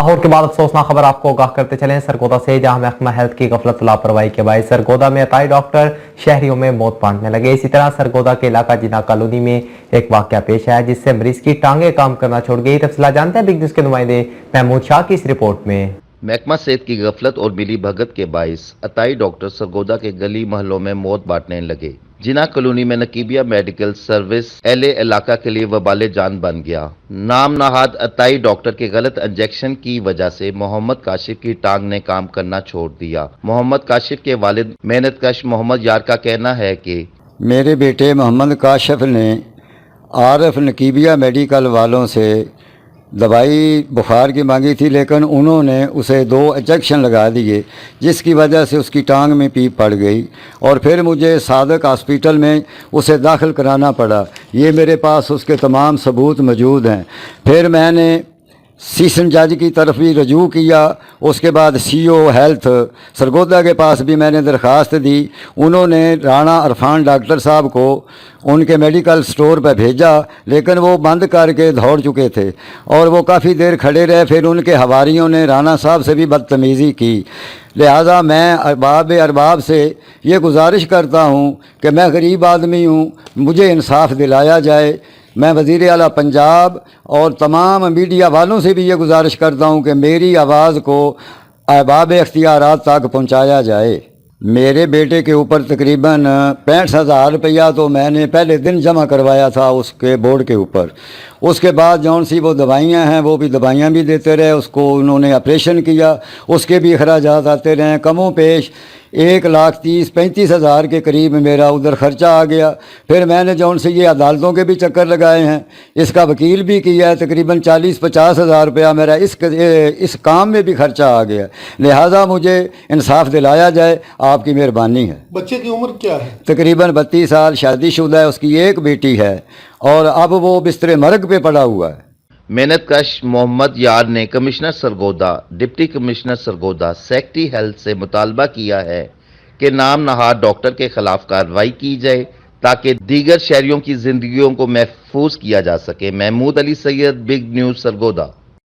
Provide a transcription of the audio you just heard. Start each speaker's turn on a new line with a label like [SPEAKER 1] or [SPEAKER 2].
[SPEAKER 1] لاہور کے بعد افسوسناک خبر آپ کو آگاہ کرتے چلیں سرگودا سے، جہاں محکمہ ہیلتھ کی غفلت و لاپرواہی کے باعث سرگودا میں عطائی ڈاکٹر شہریوں میں موت بانٹنے لگے۔ اسی طرح سرگودا کے علاقہ جناح کالونی میں ایک واقعہ پیش آیا جس سے مریض کی ٹانگیں کام کرنا چھوڑ گئی۔ تفصیلات جانتے ہیں بگ نیوز کے نمائندے محمود شاہ کی اس رپورٹ میں۔
[SPEAKER 2] محکمہ صحت کی غفلت اور ملی بھگت کے باعث عطائی ڈاکٹر سرگودا کے گلی محلوں میں موت بانٹنے لگے۔ جناح کالونی میں نقیبیہ میڈیکل سروس اہل علاقہ کے لیے وبال جان بن گیا۔ نام نہاد عطائی ڈاکٹر کے غلط انجیکشن کی وجہ سے محمد کاشف کی ٹانگ نے کام کرنا چھوڑ دیا۔ محمد کاشف کے والد محنت کش محمد یار کا کہنا ہے کہ
[SPEAKER 3] میرے بیٹے محمد کاشف نے عارف نقیبیہ میڈیکل والوں سے دوائی بخار کی مانگی تھی، لیکن انہوں نے اسے 2 انجیکشن لگا دیے جس کی وجہ سے اس کی ٹانگ میں پیپ پڑ گئی، اور پھر مجھے صادق ہاسپٹل میں اسے داخل کرانا پڑا۔ یہ میرے پاس اس کے تمام ثبوت موجود ہیں۔ پھر میں نے سیشن جج کی طرف بھی رجوع کیا، اس کے بعد سی او ہیلتھ سرگودا کے پاس بھی میں نے درخواست دی۔ انہوں نے رانا عرفان ڈاکٹر صاحب کو ان کے میڈیکل سٹور پہ بھیجا، لیکن وہ بند کر کے دوڑ چکے تھے اور وہ کافی دیر کھڑے رہے۔ پھر ان کے حواریوں نے رانا صاحب سے بھی بدتمیزی کی۔ لہذا میں ارباب سے یہ گزارش کرتا ہوں کہ میں غریب آدمی ہوں، مجھے انصاف دلایا جائے۔ میں وزیر اعلیٰ پنجاب اور تمام میڈیا والوں سے بھی یہ گزارش کرتا ہوں کہ میری آواز کو احباب اختیارات تک پہنچایا جائے۔ میرے بیٹے کے اوپر تقریباً 65,000 روپیہ تو میں نے پہلے دن جمع کروایا تھا اس کے بورڈ کے اوپر۔ اس کے بعد جون سی وہ دوائیاں ہیں، وہ بھی دوائیاں بھی دیتے رہے، اس کو انہوں نے آپریشن کیا، اس کے بھی اخراجات آتے رہے۔ کم و بیش 1,30,000-35,000 کے قریب میرا ادھر خرچہ آ گیا۔ پھر میں نے جون سے یہ عدالتوں کے بھی چکر لگائے ہیں، اس کا وکیل بھی کیا ہے، تقریباً 40-50,000 روپیہ میرا اس کام میں بھی خرچہ آ گیا۔ لہٰذا مجھے انصاف دلایا جائے، آپ کی مہربانی ہے۔
[SPEAKER 4] بچے کی عمر کیا ہے؟
[SPEAKER 3] تقریباً 32 سال، شادی شدہ ہے، اس کی ایک بیٹی ہے اور اب وہ بستر مرگ پہ پڑا ہوا ہے۔
[SPEAKER 2] محنت کش محمد یار نے commissioner Sargodha, deputy commissioner Sargodha, secretary health سے مطالبہ کیا ہے کہ نام نہاد ڈاکٹر کے خلاف کارروائی کی جائے تاکہ دیگر شہریوں کی زندگیوں کو محفوظ کیا جا سکے۔ محمود علی سید، بگ نیوز، سرگودا۔